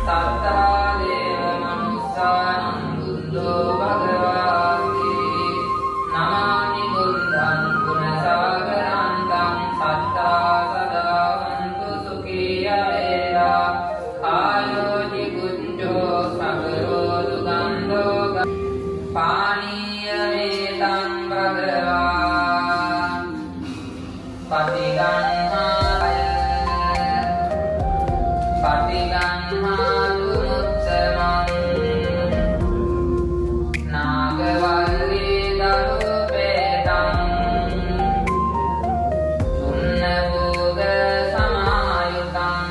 Sata පානීයමේතං භගවා පටිගන්හාය පටිගන්හාතු මුත්තමං නාගවල්ලී දරුපේතං සුන්නභෝග සමායුතං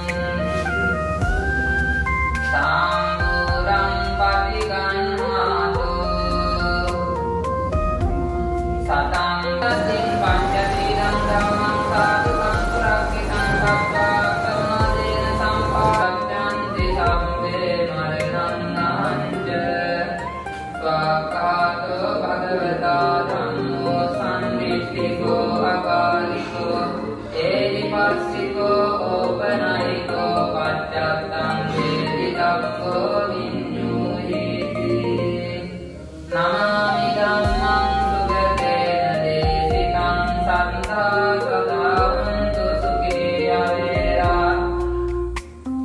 සාම්බුරං පටිගන්හාතු සතං තස්සින් පංචශීලං ධම්මං සාධුකං සුරක්ඛිතං කତ୍වා කරුණාදේන සම්පාදච්ඡන්ති සම්මේ මරණං අංජ ස්වාකාතෝ භගවතා ධම්මෝ සම්දිට්ඨිකෝ අකාලිකෝ ඒහිපස්සිකෝ ඕපනයිකෝ පච්චත්තං වේදිතක්ඛෝ විඤ්ඤූහිති නමාමි ධම්මං සුගතේන දේශිතං සත්තා සදාවන්තු සුඛී අවේරා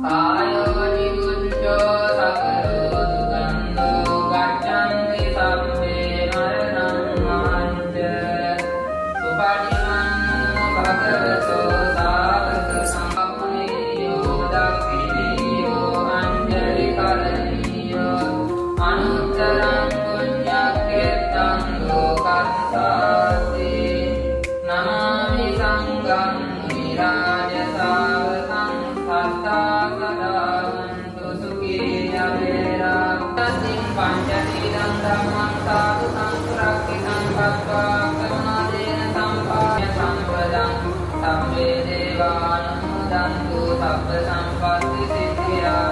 කායෝ නිකුච්ඡෝ සකලෝ දුක්ඛන්தோ ගච්ඡන්ති සම්මේ මරණං අංජ උපාදිමන්නෝ භගවතෝ සාවක සම්පුනියෝ දක්ඛිනියෝ අංජලි කරණීයෝ අනුත්තරං පුඤ්ඤක්ඛේතං ලෝකස්සාති නමාමි සංඝං විරාජ ශාවකං සත්තා සදාවන්තු සුඛී අවේරා තස්මින් පංචශීලං ධම්මං සාධුකං සුරක්ඛිතං කତ୍වා කරුණාදේන සම්පාය සම්පදං සම්මේ දේවානුමෝදන්තු සබ්බ සම්පත්ති සිද්ධියා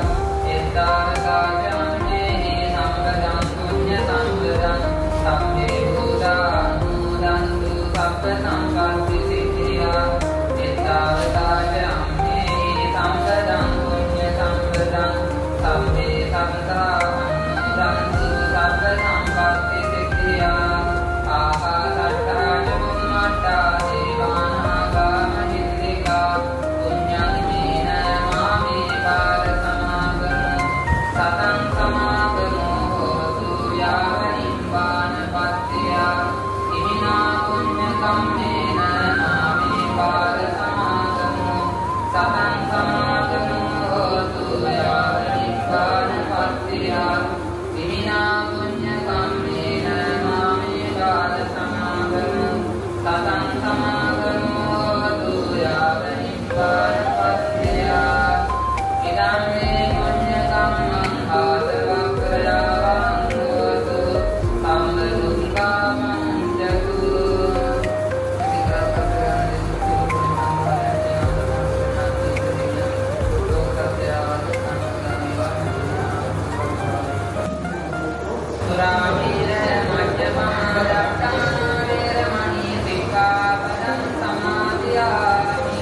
එත්තාවතාචාම්මේහි සම්පදං පුඤ්ඤ සම්පදං සම්මේ භූතානුමෝදන්තු සබ්බ සම්පත්ති සිද්ධියා එත්තාවතාචාම්මේහි සම්පදං පුඤ්ඤ සම්පදං සම්මේ සම්තානුමෝදන්තු සබ්බ සම්පත්ති සිද්ධියා ආකාශට්ටා චුම්මට්ටා දේවානාගා මහිද්దికා පුඤ්ඤං මේන මාමේ පාර සමාගමෝ සතං සමාගමෝ හෝතු යාව නිබ්බානපත්තියා ඉමිනා පුඤ්ඤ කම්මේන මාමේ පාර සමාගමෝ සතං සමාගමෝ හෝතු යාව නිබ්බානපත්තියා ඉමිනා පුඤ්ඤ කම්මේන මාමේ පාර සමාගමෝ සතං සමාගමෝ හෝතු යාව නිබ්බානපත්තියා ඉදං මේ පුඤ්ඤ කම්මං ආසවක්ඛයාවං හෝතු සම්ම දුක්ඛාමං ජතු සුරාමීර මජ්ජපමා දත්තානා වේරමණී සික්ඛාපදං සමාදියාමි